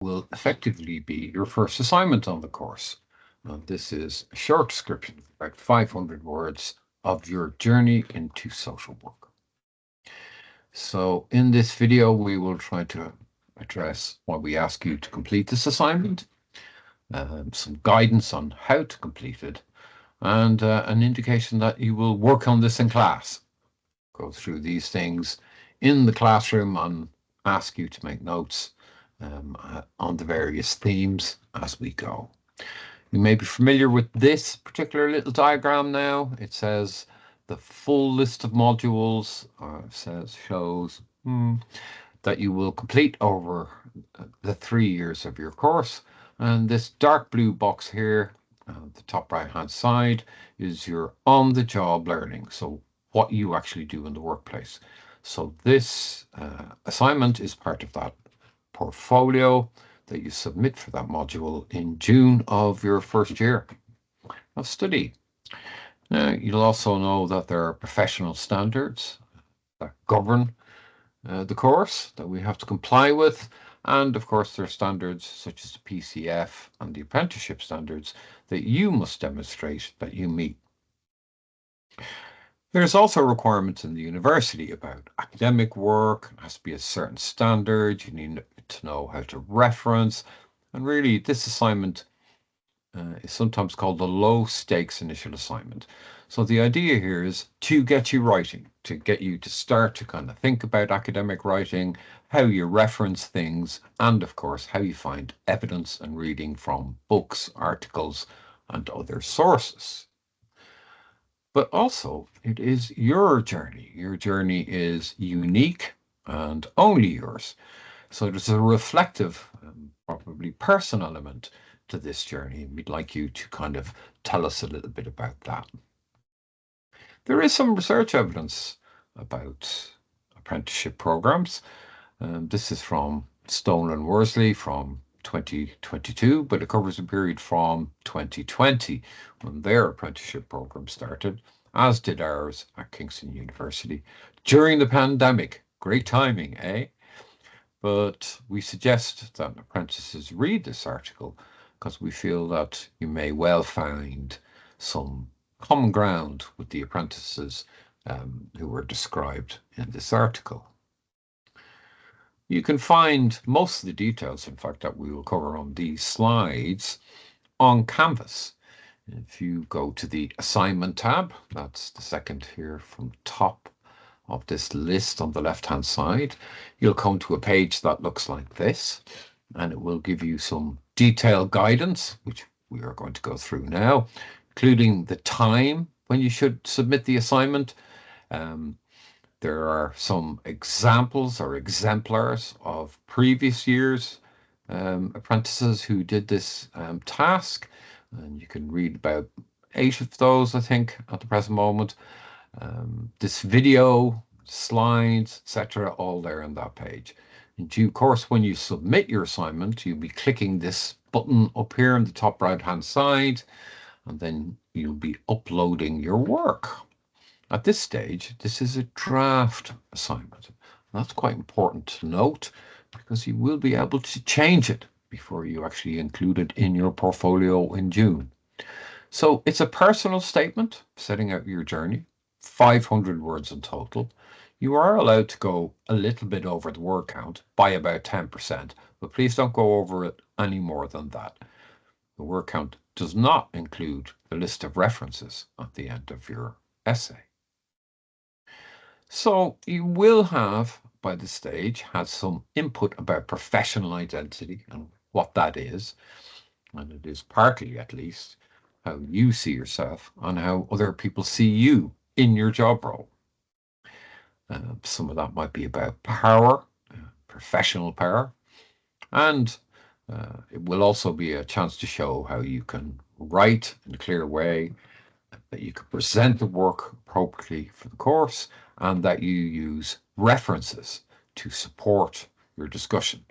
will effectively be your first assignment on the course. This is a short description, about 500 words, of your journey into social work. So in this video, we will try to address why we ask you to complete this assignment, some guidance on how to complete it, and an indication that you will work on this in class. Go through these things in the classroom and ask you to make notes on the various themes as we go. You may be familiar with this particular little diagram now. It says the full list of modules, shows that you will complete over the 3 years of your course. And this dark blue box here, the top right hand side, is your on-the-job learning. So what you actually do in the workplace. So this assignment is part of that portfolio that you submit for that module in June of your first year of study. Now, you'll also know that there are professional standards that govern the course that we have to comply with. And of course, there are standards such as the PCF and the apprenticeship standards that you must demonstrate that you meet. There's also requirements in the university about academic work. It has to be a certain standard. You need to know how to reference. And really, this assignment is sometimes called the low stakes initial assignment. So the idea here is to get you writing, to get you to start to kind of think about academic writing, how you reference things, and of course, how you find evidence and reading from books, articles, and other sources. But also, it is your journey. Your journey is unique and only yours. So there's a reflective, probably personal element to this journey. We'd like you to kind of tell us a little bit about that. There is some research evidence about apprenticeship programs. This is from Stone and Worsley from 2022, but it covers a period from 2020 when their apprenticeship program started, as did ours at Kingston University during the pandemic. Great timing, eh? But we suggest that apprentices read this article because we feel that you may well find some common ground with the apprentices who were described in this article. You can find most of the details, in fact, that we will cover on these slides on Canvas. If you go to the assignment tab, that's the second here from top of this list on the left-hand side, you'll come to a page that looks like this, and it will give you some detailed guidance, which we are going to go through now, including the time when you should submit the assignment. There are some examples or exemplars of previous years apprentices who did this task, and you can read about 8 of those, I think, at the present moment. This video, slides, etc., all there on that page. In due course, when you submit your assignment, you'll be clicking this button up here on the top right-hand side, and then you'll be uploading your work. At this stage, this is a draft assignment. That's quite important to note because you will be able to change it before you actually include it in your portfolio in June. So it's a personal statement setting out your journey, 500 words in total. You are allowed to go a little bit over the word count by about 10%, but please don't go over it any more than that. The word count does not include the list of references at the end of your essay. So you will have, by this stage, had some input about professional identity and what that is. And it is partly, at least, how you see yourself and how other people see you in your job role. Some of that might be about power, professional power, and it will also be a chance to show how you can write in a clear way, that you can present the work appropriately for the course, and that you use references to support your discussion.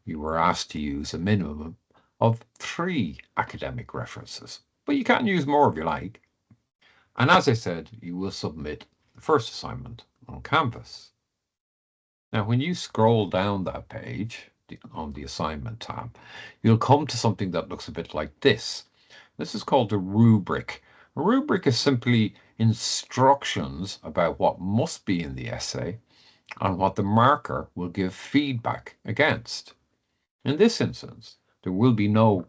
You were asked to use a minimum of 3 academic references, but you can use more if you like. And as I said, you will submit the first assignment on Canvas. Now, when you scroll down that page, on the assignment tab, you'll come to something that looks a bit like this. This is called a rubric. A rubric is simply instructions about what must be in the essay and what the marker will give feedback against. In this instance, there will be no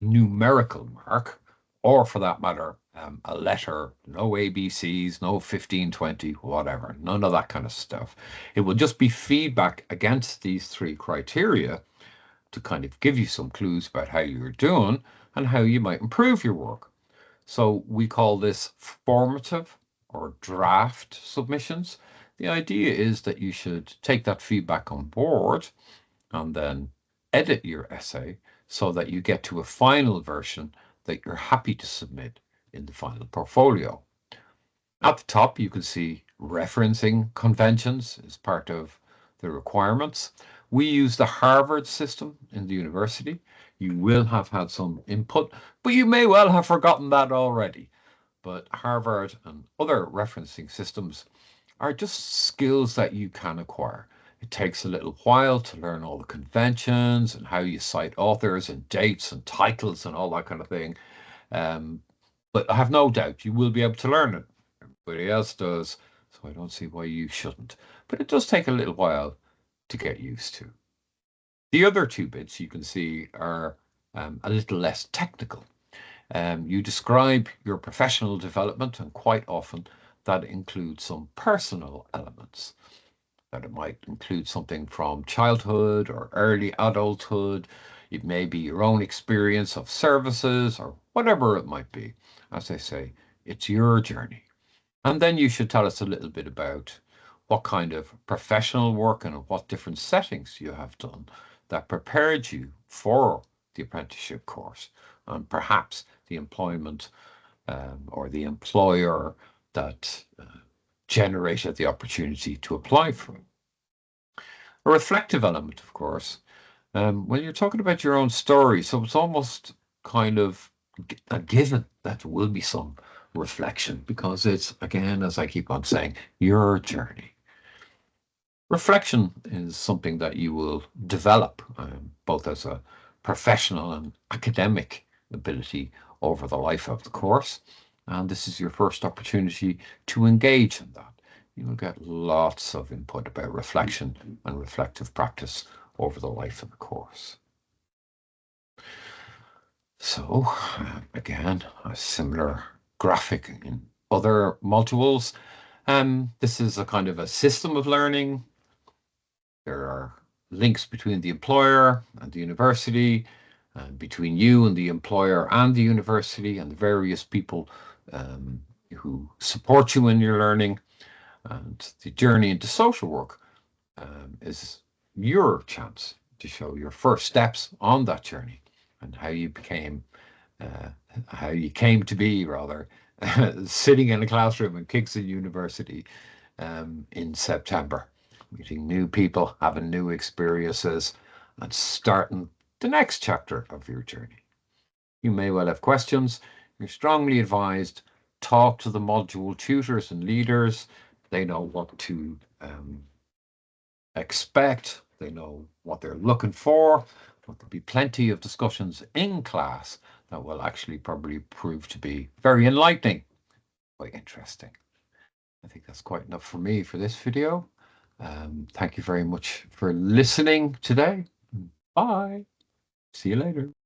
numerical mark, or for that matter, a letter, no ABCs, no 15, 20, whatever, none of that kind of stuff. It will just be feedback against these three criteria to kind of give you some clues about how you're doing and how you might improve your work. So we call this formative or draft submissions. The idea is that you should take that feedback on board and then edit your essay so that you get to a final version that you're happy to submit in the final portfolio. At the top, you can see referencing conventions as part of the requirements. We use the Harvard system in the university. You will have had some input, but you may well have forgotten that already. But Harvard and other referencing systems are just skills that you can acquire. It takes a little while to learn all the conventions and how you cite authors and dates and titles and all that kind of thing. But I have no doubt you will be able to learn it. Everybody else does, so I don't see why you shouldn't. But it does take a little while to get used to. The other two bits you can see are a little less technical. You describe your professional development, and quite often that includes some personal elements. That it might include something from childhood or early adulthood. It may be your own experience of services or whatever it might be. As I say, it's your journey. And then you should tell us a little bit about what kind of professional work and what different settings you have done that prepared you for the apprenticeship course and perhaps the employment or the employer that generated the opportunity to apply for it. A reflective element, of course, when you're talking about your own story, so it's almost kind of a given that there will be some reflection because it's, again, as I keep on saying, your journey. Reflection is something that you will develop both as a professional and academic ability over the life of the course. And this is your first opportunity to engage in that. You will get lots of input about reflection and reflective practice over the life of the course. So, again, a similar graphic in other modules. This is a kind of a system of learning. There are links between the employer and the university, and between you and the employer and the university and the various people who support you in your learning. And the journey into social work is your chance to show your first steps on that journey and how you came to be, rather, sitting in a classroom in Kingston University in September, meeting new people, having new experiences, and starting the next chapter of your journey. You may well have questions. You're strongly advised, talk to the module tutors and leaders. They know what to expect. They know what they're looking for. But there'll be plenty of discussions in class that will actually probably prove to be very enlightening, quite interesting. I think that's quite enough for me for this video. Thank you very much for listening today. Bye. See you later.